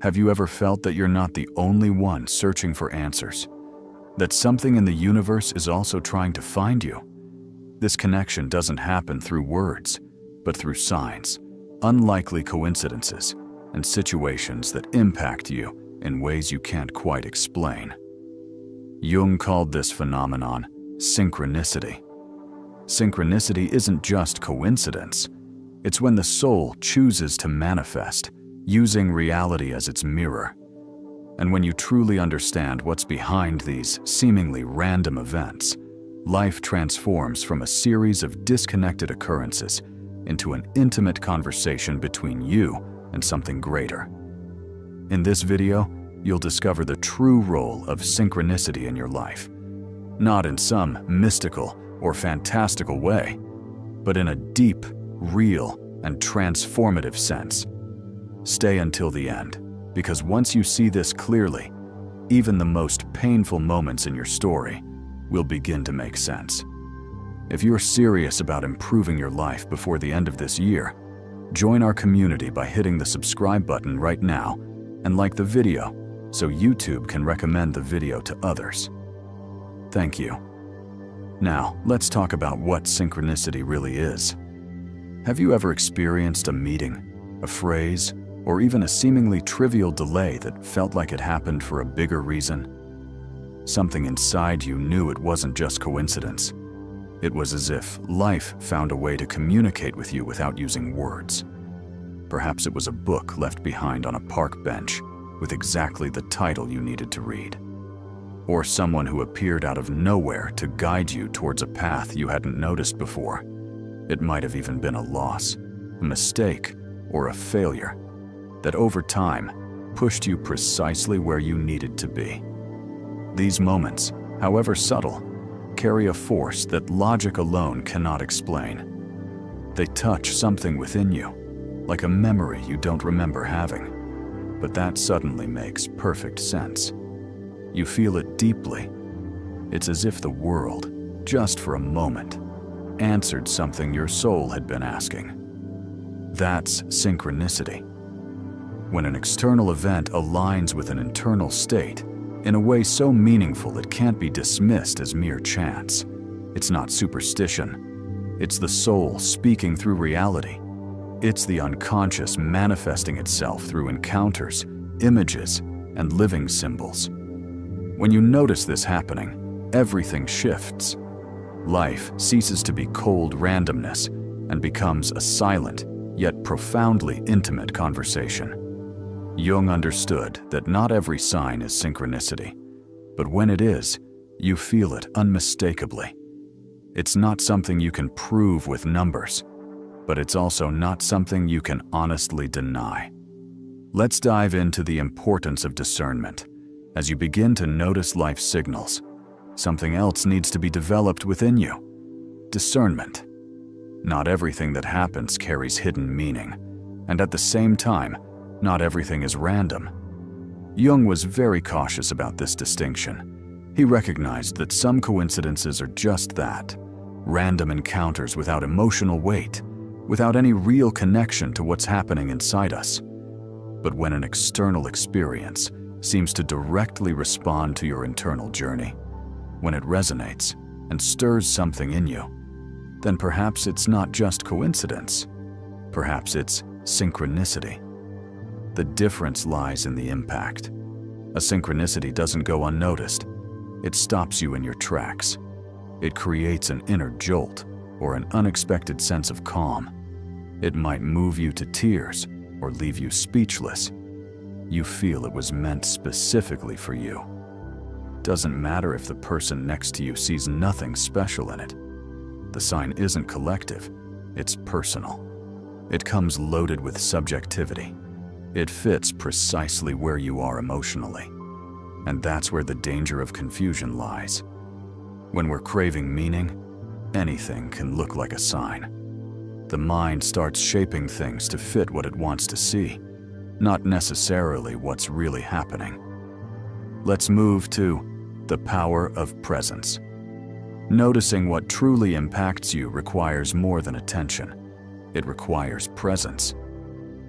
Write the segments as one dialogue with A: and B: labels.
A: Have you ever felt that you're not the only one searching for answers? That something in the universe is also trying to find you? This connection doesn't happen through words, but through signs, unlikely coincidences, and situations that impact you in ways you can't quite explain. Jung called this phenomenon synchronicity. Synchronicity isn't just coincidence. It's when the soul chooses to manifest, using reality as its mirror. And when you truly understand what's behind these seemingly random events, life transforms from a series of disconnected occurrences into an intimate conversation between you and something greater. In this video, you'll discover the true role of synchronicity in your life, not in some mystical or fantastical way, but in a deep, real, and transformative sense. Stay until the end, because once you see this clearly, even the most painful moments in your story will begin to make sense. If you're serious about improving your life before the end of this year, join our community by hitting the subscribe button right now and like the video so YouTube can recommend the video to others. Thank you. Now, let's talk about what synchronicity really is. Have you ever experienced a meeting, a phrase, or even a seemingly trivial delay that felt like it happened for a bigger reason? Something inside you knew it wasn't just coincidence. It was as if life found a way to communicate with you without using words. Perhaps it was a book left behind on a park bench with exactly the title you needed to read. Or someone who appeared out of nowhere to guide you towards a path you hadn't noticed before. It might have even been a loss, a mistake, or a failure that over time pushed you precisely where you needed to be. These moments, however subtle, carry a force that logic alone cannot explain. They touch something within you, like a memory you don't remember having, but that suddenly makes perfect sense. You feel it deeply. It's as if the world, just for a moment, answered something your soul had been asking. That's synchronicity. When an external event aligns with an internal state in a way so meaningful it can't be dismissed as mere chance. It's not superstition. It's the soul speaking through reality. It's the unconscious manifesting itself through encounters, images, and living symbols. When you notice this happening, everything shifts. Life ceases to be cold randomness and becomes a silent, yet profoundly intimate conversation. Jung understood that not every sign is synchronicity, but when it is, you feel it unmistakably. It's not something you can prove with numbers, but it's also not something you can honestly deny. Let's dive into the importance of discernment. As you begin to notice life's signals, something else needs to be developed within you. Discernment. Not everything that happens carries hidden meaning, and at the same time, not everything is random. Jung was very cautious about this distinction. He recognized that some coincidences are just that, random encounters without emotional weight, without any real connection to what's happening inside us. But when an external experience seems to directly respond to your internal journey, when it resonates and stirs something in you, then perhaps it's not just coincidence. Perhaps it's synchronicity. The difference lies in the impact. A synchronicity doesn't go unnoticed. It stops you in your tracks. It creates an inner jolt or an unexpected sense of calm. It might move you to tears or leave you speechless. You feel it was meant specifically for you. Doesn't matter if the person next to you sees nothing special in it. The sign isn't collective, it's personal. It comes loaded with subjectivity. It fits precisely where you are emotionally. And that's where the danger of confusion lies. When we're craving meaning, anything can look like a sign. The mind starts shaping things to fit what it wants to see, not necessarily what's really happening. Let's move to the power of presence. Noticing what truly impacts you requires more than attention. It requires presence.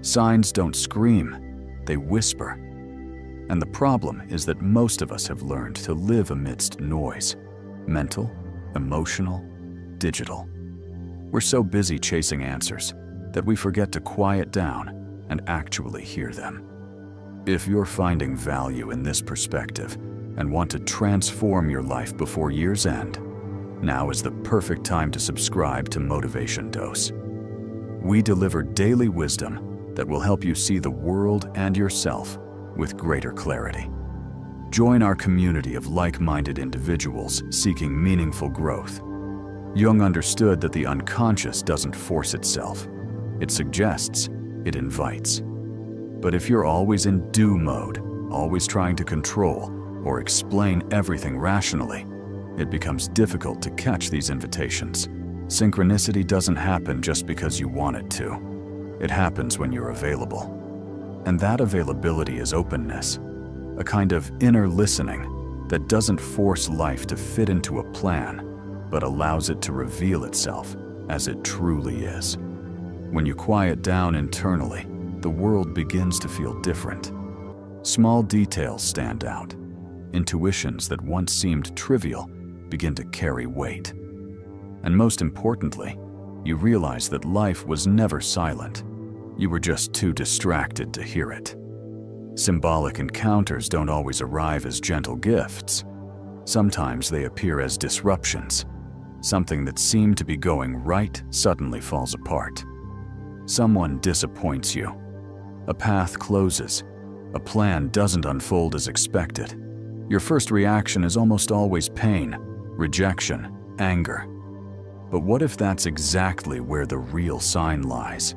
A: Signs don't scream, they whisper. And the problem is that most of us have learned to live amidst noise, mental, emotional, digital. We're so busy chasing answers that we forget to quiet down and actually hear them. If you're finding value in this perspective and want to transform your life before year's end, now is the perfect time to subscribe to Motivation Dose. We deliver daily wisdom that will help you see the world and yourself with greater clarity. Join our community of like-minded individuals seeking meaningful growth. Jung understood that the unconscious doesn't force itself. It suggests, it invites. But if you're always in do mode, always trying to control or explain everything rationally, it becomes difficult to catch these invitations. Synchronicity doesn't happen just because you want it to. It happens when you're available. And that availability is openness, a kind of inner listening that doesn't force life to fit into a plan, but allows it to reveal itself as it truly is. When you quiet down internally, the world begins to feel different. Small details stand out. Intuitions that once seemed trivial begin to carry weight. And most importantly, you realize that life was never silent. You were just too distracted to hear it. Symbolic encounters don't always arrive as gentle gifts. Sometimes they appear as disruptions. Something that seemed to be going right suddenly falls apart. Someone disappoints you. A path closes. A plan doesn't unfold as expected. Your first reaction is almost always pain, rejection, anger. But what if that's exactly where the real sign lies?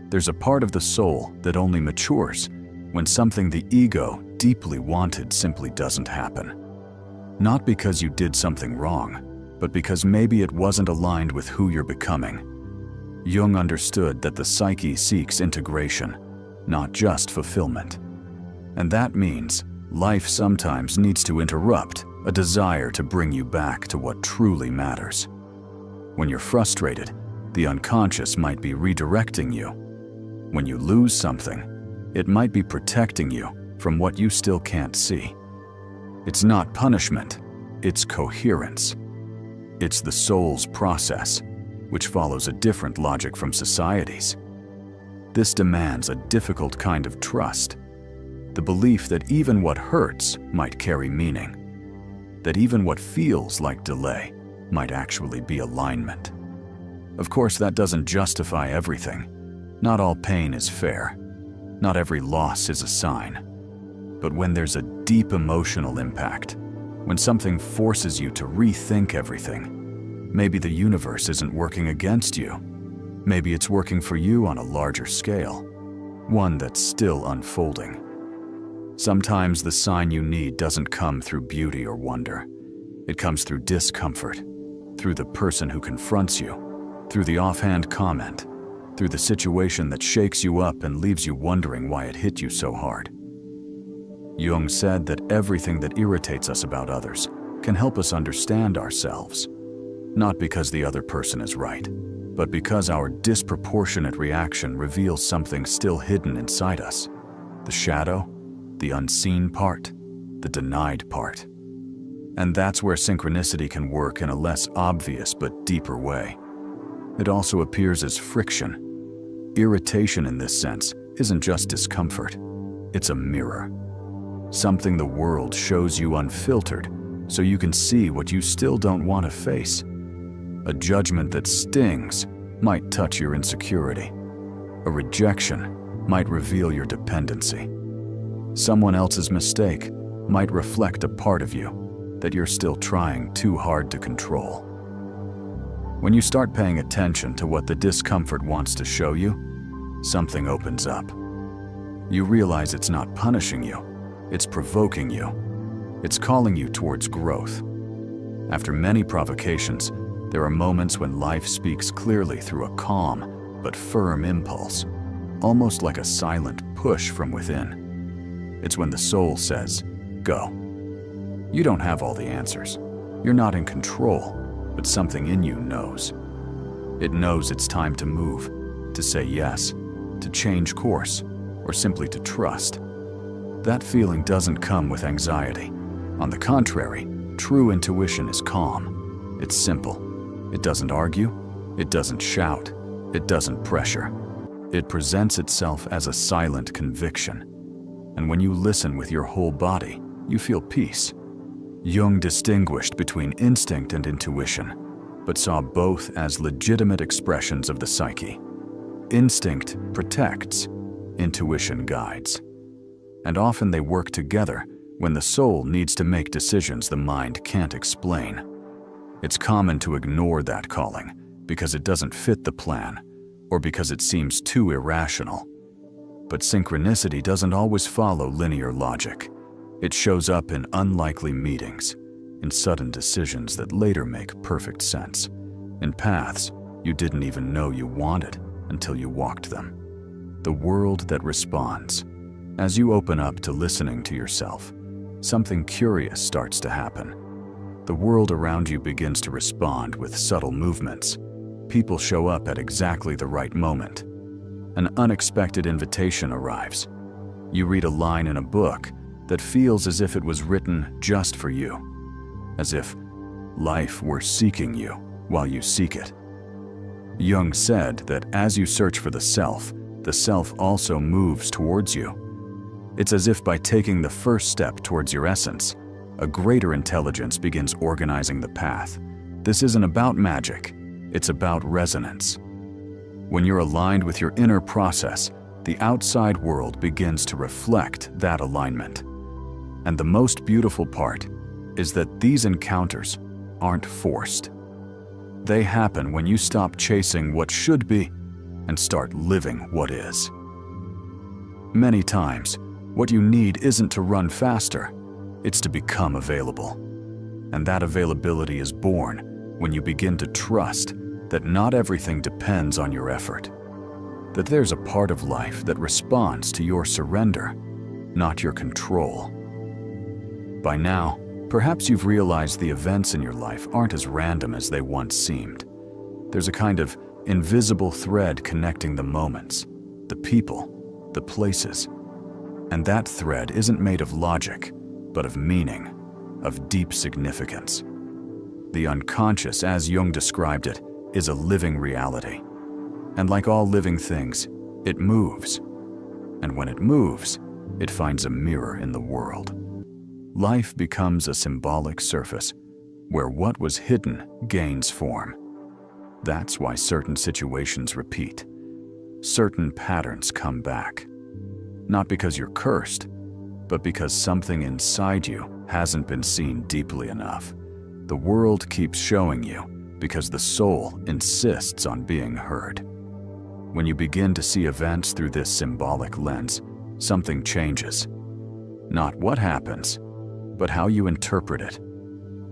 A: There's a part of the soul that only matures when something the ego deeply wanted simply doesn't happen. Not because you did something wrong, but because maybe it wasn't aligned with who you're becoming. Jung understood that the psyche seeks integration, not just fulfillment. And that means life sometimes needs to interrupt a desire to bring you back to what truly matters. When you're frustrated, the unconscious might be redirecting you. When you lose something, it might be protecting you from what you still can't see. It's not punishment, it's coherence. It's the soul's process, which follows a different logic from society's. This demands a difficult kind of trust, the belief that even what hurts might carry meaning, that even what feels like delay might actually be alignment. Of course, that doesn't justify everything. Not all pain is fair. Not every loss is a sign. But when there's a deep emotional impact, when something forces you to rethink everything, maybe the universe isn't working against you. Maybe it's working for you on a larger scale, one that's still unfolding. Sometimes the sign you need doesn't come through beauty or wonder. It comes through discomfort, through the person who confronts you, through the offhand comment, through the situation that shakes you up and leaves you wondering why it hit you so hard. Jung said that everything that irritates us about others can help us understand ourselves, not because the other person is right, but because our disproportionate reaction reveals something still hidden inside us, the shadow, the unseen part, the denied part. And that's where synchronicity can work in a less obvious but deeper way. It also appears as friction. Irritation in this sense isn't just discomfort, it's a mirror. Something the world shows you unfiltered so you can see what you still don't want to face. A judgment that stings might touch your insecurity. A rejection might reveal your dependency. Someone else's mistake might reflect a part of you that you're still trying too hard to control. When you start paying attention to what the discomfort wants to show you, something opens up. You realize it's not punishing you, it's provoking you. It's calling you towards growth. After many provocations, there are moments when life speaks clearly through a calm but firm impulse, almost like a silent push from within. It's when the soul says, "Go." You don't have all the answers. You're not in control, but something in you knows. It knows it's time to move, to say yes, to change course, or simply to trust. That feeling doesn't come with anxiety. On the contrary, true intuition is calm. It's simple. It doesn't argue. It doesn't shout. It doesn't pressure. It presents itself as a silent conviction. And when you listen with your whole body, you feel peace. Jung distinguished between instinct and intuition, but saw both as legitimate expressions of the psyche. Instinct protects, intuition guides. And often they work together when the soul needs to make decisions the mind can't explain. It's common to ignore that calling because it doesn't fit the plan or because it seems too irrational. But synchronicity doesn't always follow linear logic. It shows up in unlikely meetings, in sudden decisions that later make perfect sense, in paths you didn't even know you wanted until you walked them. The world that responds. As you open up to listening to yourself, something curious starts to happen. The world around you begins to respond with subtle movements. People show up at exactly the right moment. An unexpected invitation arrives. You read a line in a book that feels as if it was written just for you, as if life were seeking you while you seek it. Jung said that as you search for the self also moves towards you. It's as if by taking the first step towards your essence, a greater intelligence begins organizing the path. This isn't about magic, it's about resonance. When you're aligned with your inner process, the outside world begins to reflect that alignment. And the most beautiful part is that these encounters aren't forced. They happen when you stop chasing what should be and start living what is. Many times, what you need isn't to run faster, it's to become available. And that availability is born when you begin to trust that not everything depends on your effort, that there's a part of life that responds to your surrender, not your control. By now, perhaps you've realized the events in your life aren't as random as they once seemed. There's a kind of invisible thread connecting the moments, the people, the places. And that thread isn't made of logic, but of meaning, of deep significance. The unconscious, as Jung described it, is a living reality. And like all living things, it moves. And when it moves, it finds a mirror in the world. Life becomes a symbolic surface where what was hidden gains form. That's why certain situations repeat. Certain patterns come back. Not because you're cursed, but because something inside you hasn't been seen deeply enough. The world keeps showing you because the soul insists on being heard. When you begin to see events through this symbolic lens, something changes. Not what happens, but how you interpret it.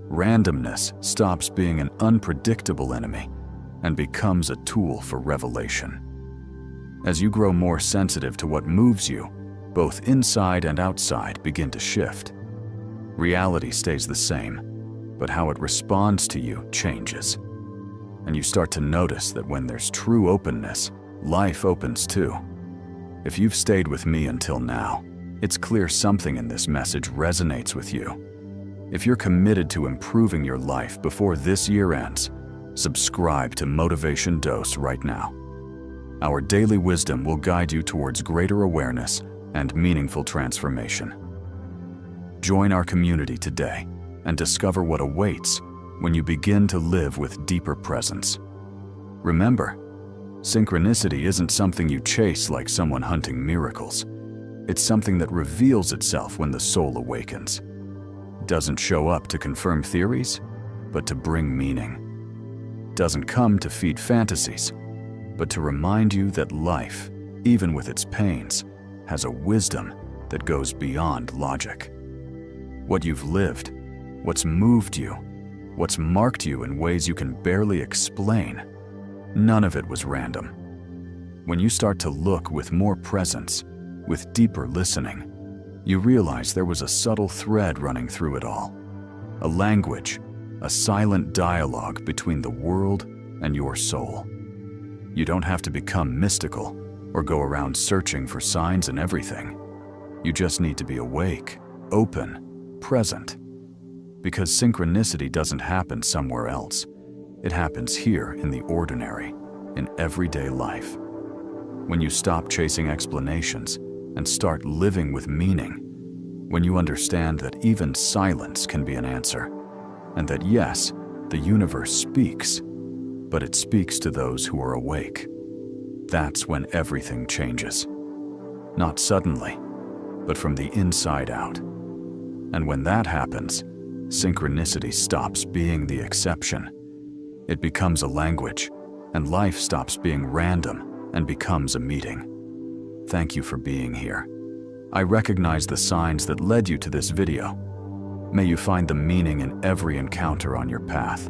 A: Randomness stops being an unpredictable enemy and becomes a tool for revelation. As you grow more sensitive to what moves you, both inside and outside begin to shift. Reality stays the same, but how it responds to you changes. And you start to notice that when there's true openness, life opens too. If you've stayed with me until now, it's clear something in this message resonates with you. If you're committed to improving your life before this year ends, subscribe to Motivation Dose right now. Our daily wisdom will guide you towards greater awareness and meaningful transformation. Join our community today and discover what awaits when you begin to live with deeper presence. Remember, synchronicity isn't something you chase like someone hunting miracles. It's something that reveals itself when the soul awakens. It doesn't show up to confirm theories, but to bring meaning. It doesn't come to feed fantasies, but to remind you that life, even with its pains, has a wisdom that goes beyond logic. What you've lived, what's moved you, what's marked you in ways you can barely explain, none of it was random. When you start to look with more presence, with deeper listening, you realize there was a subtle thread running through it all. A language, a silent dialogue between the world and your soul. You don't have to become mystical or go around searching for signs in everything. You just need to be awake, open, present. Because synchronicity doesn't happen somewhere else. It happens here in the ordinary, in everyday life. When you stop chasing explanations and start living with meaning, when you understand that even silence can be an answer, and that yes, the universe speaks, but it speaks to those who are awake. That's when everything changes. Not suddenly, but from the inside out. And when that happens, synchronicity stops being the exception. It becomes a language, and life stops being random and becomes a meeting. Thank you for being here. I recognize the signs that led you to this video. May you find the meaning in every encounter on your path.